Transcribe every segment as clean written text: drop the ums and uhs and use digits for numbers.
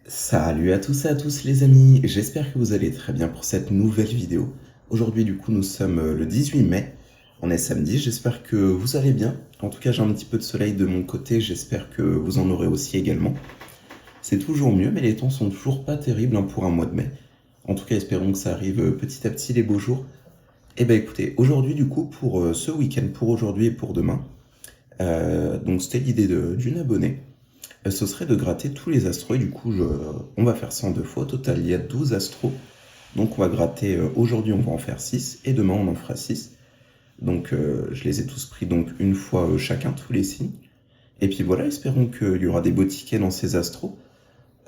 Salut à tous et à tous les amis, j'espère que vous allez très bien pour cette nouvelle vidéo. Aujourd'hui du coup nous sommes le 18 mai, on est samedi, j'espère que vous allez bien. En tout cas j'ai un petit peu de soleil de mon côté, j'espère que vous en aurez aussi également. C'est toujours mieux mais les temps sont toujours pas terribles pour un mois de mai. En tout cas espérons que ça arrive petit à petit les beaux jours. Et ben écoutez, aujourd'hui du coup pour ce week-end, pour aujourd'hui et pour demain, donc c'était l'idée d'une abonnée. Ce serait de gratter tous les astros et du coup on va faire ça en deux fois. Au total il y a 12 astros. Donc on va gratter, aujourd'hui on va en faire 6 et demain on en fera 6. Donc je les ai tous pris donc une fois chacun, tous les signes. Et puis voilà, espérons qu'il y aura des beaux tickets dans ces astros.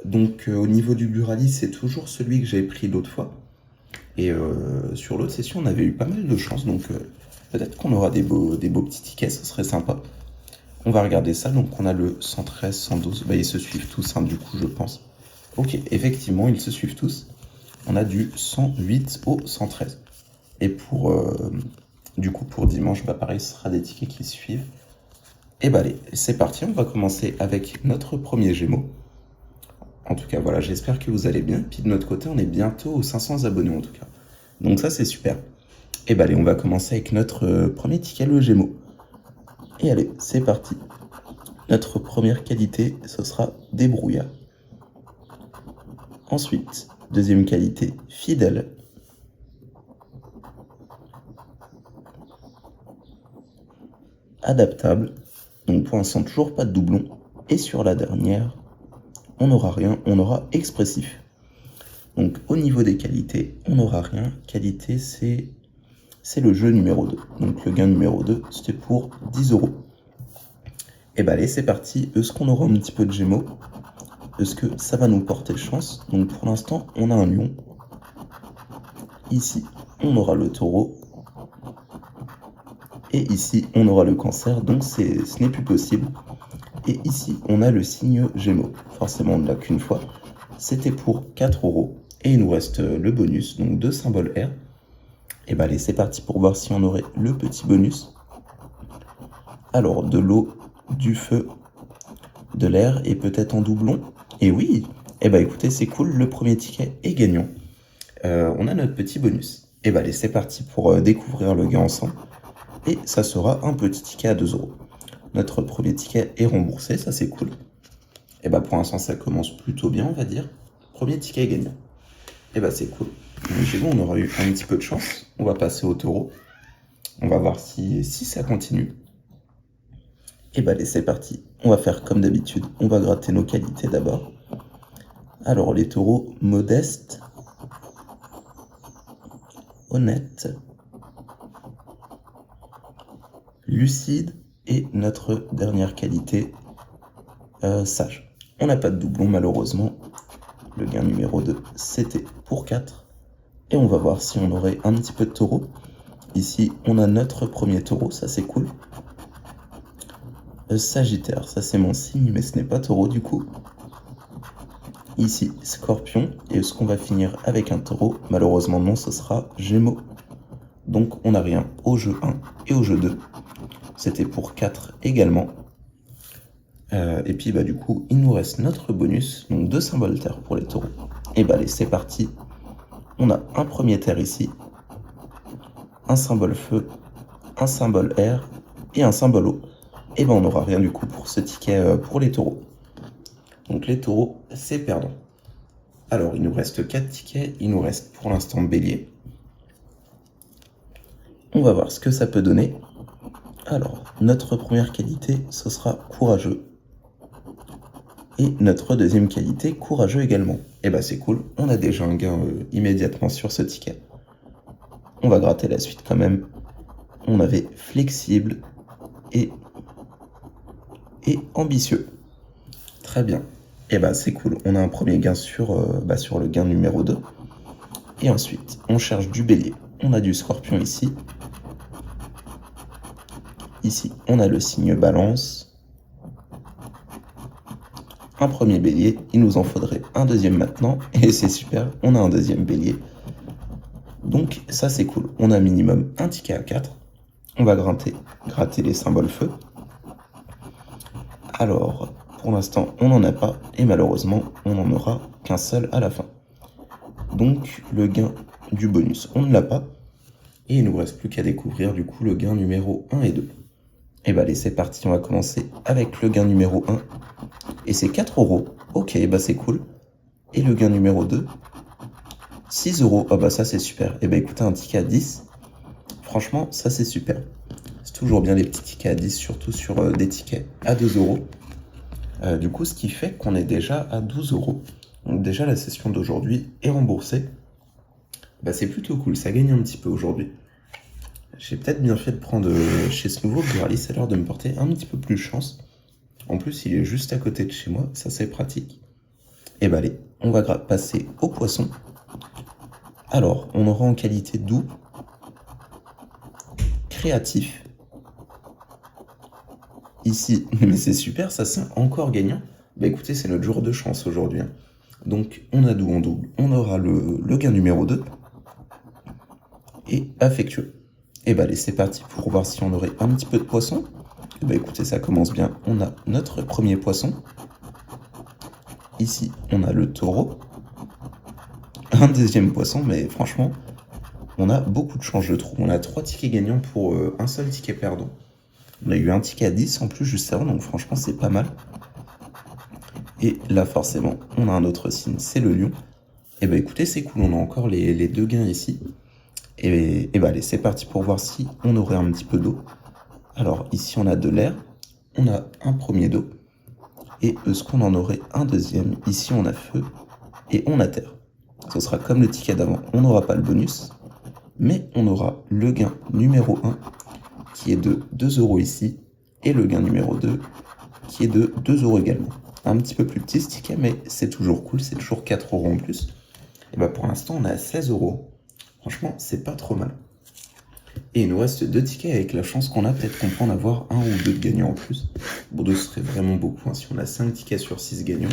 Donc au niveau du Burali, c'est toujours celui que j'avais pris l'autre fois. Et sur l'autre session, on avait eu pas mal de chance, donc peut-être qu'on aura des beaux petits tickets, ce serait sympa. On va regarder ça, donc on a le 113, 112, bah ils se suivent tous, du coup je pense. Ok, effectivement, ils se suivent tous. On a du 108 au 113. Et du coup, pour dimanche, bah pareil, ce sera des tickets qui suivent. Et bah allez, c'est parti, on va commencer avec notre premier Gémeaux. En tout cas, voilà, j'espère que vous allez bien. Puis de notre côté, on est bientôt aux 500 abonnés en tout cas. Donc ça, c'est super. Et bah allez, on va commencer avec notre premier ticket, le Gémeaux. Et allez, c'est parti. Notre première qualité, ce sera débrouillard. Ensuite, deuxième qualité, fidèle. Adaptable. Donc pour l'instant, toujours pas de doublon. Et sur la dernière, on n'aura rien, on aura expressif. Donc au niveau des qualités, on n'aura rien. Qualité, c'est le jeu numéro 2. Donc le gain numéro 2, c'était pour 10 euros. Et bah allez, c'est parti. Est-ce qu'on aura un petit peu de Gémeaux? Est-ce que ça va nous porter chance? Donc pour l'instant, on a un lion. Ici, on aura le taureau. Et ici, on aura le cancer, donc ce n'est plus possible. Et ici, on a le signe Gémeaux. Forcément, on ne l'a qu'une fois. C'était pour 4 euros. Et il nous reste le bonus, donc 2 symboles R. Et bah allez, c'est parti pour voir si on aurait le petit bonus. Alors, de l'eau, du feu, de l'air et peut-être en doublon. Et oui, et bah écoutez, c'est cool, le premier ticket est gagnant. On a notre petit bonus. Et bah allez, c'est parti pour découvrir le gain ensemble. Et ça sera un petit ticket à 2 euros. Notre premier ticket est remboursé, ça c'est cool. Et bah pour l'instant ça commence plutôt bien, on va dire. Premier ticket est gagnant. Et bah c'est cool. Donc chez nous on aura eu un petit peu de chance. On va passer au taureau. On va voir si ça continue. Et bah allez, c'est parti. On va faire comme d'habitude. On va gratter nos qualités d'abord. Alors les taureaux modestes, honnêtes, lucides et notre dernière qualité, sage. On n'a pas de doublon malheureusement. Le gain numéro 2, c'était pour 4. Et on va voir si on aurait un petit peu de taureau. Ici, on a notre premier taureau, ça c'est cool. Sagittaire, ça c'est mon signe, mais ce n'est pas taureau du coup. Ici, scorpion. Et est-ce qu'on va finir avec un taureau? Malheureusement non, ce sera Gémeaux. Donc on n'a rien au jeu 1 et au jeu 2. C'était pour 4 également. Et puis bah du coup, il nous reste notre bonus, donc 2 symboles terre pour les taureaux. Et bah allez, c'est parti. On a un premier terre ici, un symbole feu, un symbole air et un symbole eau. Et ben on n'aura rien du coup pour ce ticket pour les taureaux. Donc les taureaux, c'est perdant. Alors il nous reste 4 tickets, il nous reste pour l'instant bélier. On va voir ce que ça peut donner. Alors, notre première qualité, ce sera courageux. Et notre deuxième qualité, courageux également. Et bah c'est cool, on a déjà un gain immédiatement sur ce ticket. On va gratter la suite quand même. On avait flexible et ambitieux. Très bien. Et bah c'est cool, on a un premier gain sur le gain numéro 2. Et ensuite, on cherche du bélier. On a du scorpion ici. Ici, on a le signe balance. Un premier bélier, il nous en faudrait un deuxième maintenant, et c'est super, on a un deuxième bélier. Donc ça c'est cool, on a minimum un ticket à 4. On va gratter les symboles feu. Alors, pour l'instant, on n'en a pas. Et malheureusement, on n'en aura qu'un seul à la fin. Donc, le gain du bonus, on ne l'a pas. Et il ne nous reste plus qu'à découvrir du coup le gain numéro 1 et 2. Et bah allez, c'est parti, on va commencer avec le gain numéro 1. Et c'est 4 euros. Ok, bah c'est cool. Et le gain numéro 2, 6 euros. Oh bah ça c'est super. Et bah écoutez, un ticket à 10, franchement, ça c'est super. C'est toujours bien les petits tickets à 10, surtout sur des tickets à 2 euros. Du coup, ce qui fait qu'on est déjà à 12 euros. Donc déjà, la session d'aujourd'hui est remboursée. Bah c'est plutôt cool, ça gagne un petit peu aujourd'hui. J'ai peut-être bien fait de prendre chez ce nouveau Burali, ça a l'air de me porter un petit peu plus chance. En plus, il est juste à côté de chez moi, ça c'est pratique. Et bah allez, on va passer au poisson. Alors, on aura en qualité doux, créatif. Ici, mais c'est super, ça c'est encore gagnant. Bah écoutez, c'est notre jour de chance aujourd'hui. Donc, on a doux en double, on aura le gain numéro 2. Et affectueux. Et bah allez, c'est parti pour voir si on aurait un petit peu de poisson. Et bah écoutez, ça commence bien. On a notre premier poisson. Ici, on a le taureau. Un deuxième poisson, mais franchement, on a beaucoup de chance, je trouve. On a 3 tickets gagnants pour un seul ticket perdant. On a eu un ticket à 10 en plus juste avant, donc franchement, c'est pas mal. Et là, forcément, on a un autre signe, c'est le lion. Et bah écoutez, c'est cool, on a encore les 2 gains ici. Et bah allez, c'est parti pour voir si on aurait un petit peu d'eau. Alors ici on a de l'air, on a un premier d'eau. Et est-ce qu'on en aurait un deuxième? Ici on a feu et on a terre. Ce sera comme le ticket d'avant, on n'aura pas le bonus. Mais on aura le gain numéro 1 qui est de 2 euros ici. Et le gain numéro 2 qui est de 2 euros également. Un petit peu plus petit ce ticket, mais c'est toujours cool, c'est toujours 4 euros en plus. Et bah pour l'instant on est à 16 euros. Franchement, c'est pas trop mal. Et il nous reste 2 tickets avec la chance qu'on a, peut-être qu'on peut en avoir 1 ou 2 de gagnants en plus. Bon, 2 ce serait vraiment beaucoup, hein, si on a 5 tickets sur 6 gagnants.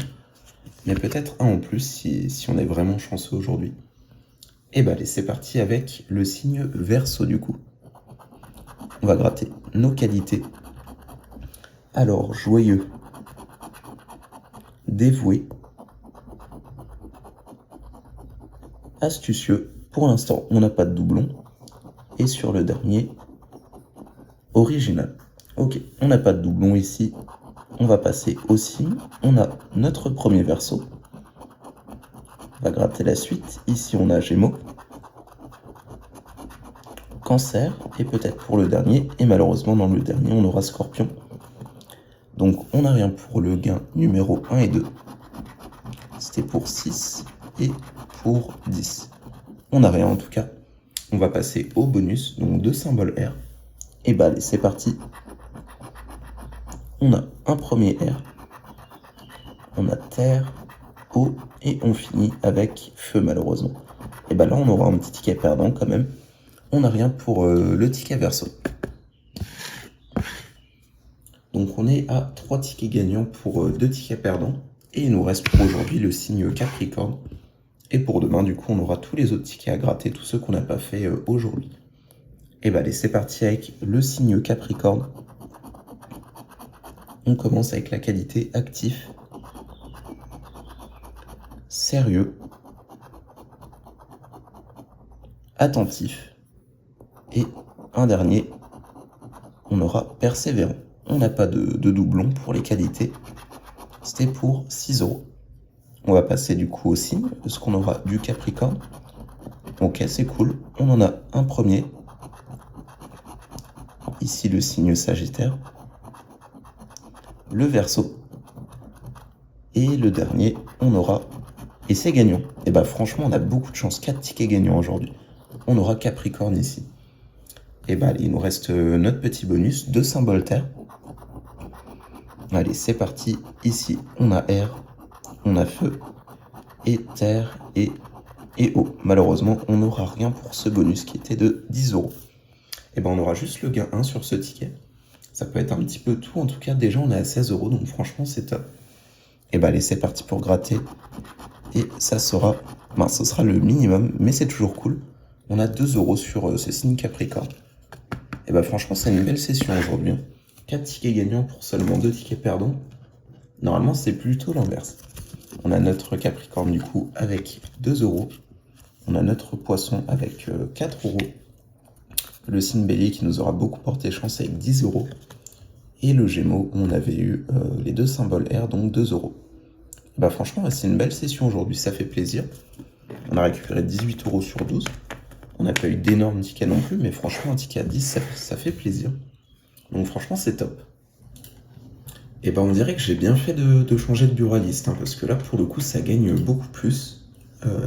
Mais peut-être 1 en plus si on est vraiment chanceux aujourd'hui. Et bah allez, c'est parti avec le signe Verseau du coup. On va gratter nos qualités. Alors, joyeux, dévoué, astucieux. Pour l'instant, on n'a pas de doublon. Et sur le dernier, original. Ok, on n'a pas de doublon ici. On va passer au signe. On a notre premier verso. On va gratter la suite. Ici, on a Gémeaux, Cancer, et peut-être pour le dernier. Et malheureusement, dans le dernier, on aura Scorpion. Donc, on n'a rien pour le gain numéro 1 et 2. C'était pour 6 et pour 10. On n'a rien en tout cas. On va passer au bonus, donc 2 symboles R. Et bah allez, c'est parti. On a un premier R. On a terre, eau, et on finit avec feu malheureusement. Et bah là, on aura un petit ticket perdant quand même. On n'a rien pour le ticket Verseau. Donc on est à 3 tickets gagnants pour 2 tickets perdants. Et il nous reste pour aujourd'hui le signe Capricorne. Et pour demain, du coup, on aura tous les autres tickets à gratter, tous ceux qu'on n'a pas fait aujourd'hui. Et bah allez, c'est parti avec le signe Capricorne. On commence avec la qualité actif, sérieux, attentif. Et un dernier, on aura persévérant. On n'a pas de doublon pour les qualités. C'était pour 6 euros. On va passer du coup au signe, parce qu'on aura du Capricorne. Ok, c'est cool. On en a un premier. Ici, le signe Sagittaire. Le Verseau. Et le dernier, on aura... Et c'est gagnant. Et bah franchement, on a beaucoup de chance. 4 tickets gagnants aujourd'hui. On aura Capricorne ici. Et bah allez, il nous reste notre petit bonus, 2 symboles terre. Allez, c'est parti. Ici, on a R. On a feu, et terre, et eau. Malheureusement, on n'aura rien pour ce bonus qui était de 10 euros. Et ben on aura juste le gain 1 sur ce ticket. Ça peut être un petit peu tout. En tout cas, déjà, on est à 16 euros, donc franchement, c'est top. Et ben allez, c'est parti pour gratter. Et ça sera... Ben, ce sera le minimum, mais c'est toujours cool. On a 2 euros sur ce signe Capricorne. Et ben franchement, c'est une belle session aujourd'hui. 4 tickets gagnants pour seulement 2 tickets perdants. Normalement, c'est plutôt l'inverse. On a notre Capricorne du coup avec 2 euros. On a notre Poisson avec 4 euros. Le signe Bélier qui nous aura beaucoup porté chance avec 10 euros. Et le Gémeaux, on avait eu les deux symboles R, donc 2 euros. Bah franchement, c'est une belle session aujourd'hui, ça fait plaisir. On a récupéré 18 euros sur 12. On n'a pas eu d'énormes tickets non plus, mais franchement, un ticket à 10, ça fait plaisir. Donc franchement, c'est top. Et ben on dirait que j'ai bien fait de changer de buraliste, hein, parce que là, pour le coup, ça gagne beaucoup plus.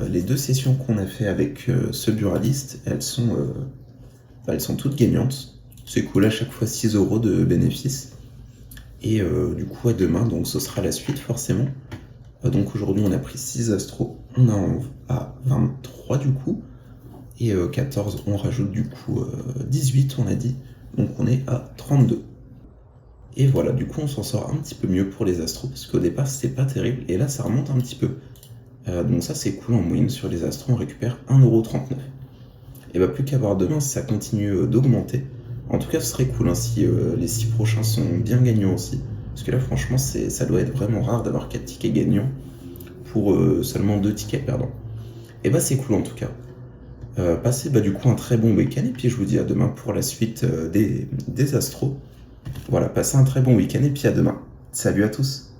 Les deux sessions qu'on a fait avec ce buraliste, elles sont toutes gagnantes. C'est cool, à chaque fois 6 euros de bénéfice. Et du coup, à demain, donc ce sera la suite forcément. Donc aujourd'hui, on a pris 6 astros, on a à 23 du coup. Et 14, on rajoute du coup 18, on a dit. Donc on est à 32. Et voilà, du coup, on s'en sort un petit peu mieux pour les astros, parce qu'au départ, c'était pas terrible. Et là, ça remonte un petit peu. Donc ça, c'est cool. En moyenne, sur les astros, on récupère 1,39 €. Et bah, plus qu'à voir demain si ça continue d'augmenter. En tout cas, ce serait cool hein, si les 6 prochains sont bien gagnants aussi. Parce que là, franchement, ça doit être vraiment rare d'avoir 4 tickets gagnants pour seulement 2 tickets perdants. Et bah, c'est cool en tout cas. Passez du coup un très bon week-end et puis je vous dis à demain pour la suite des astros. Voilà, passez un très bon week-end et puis à demain. Salut à tous!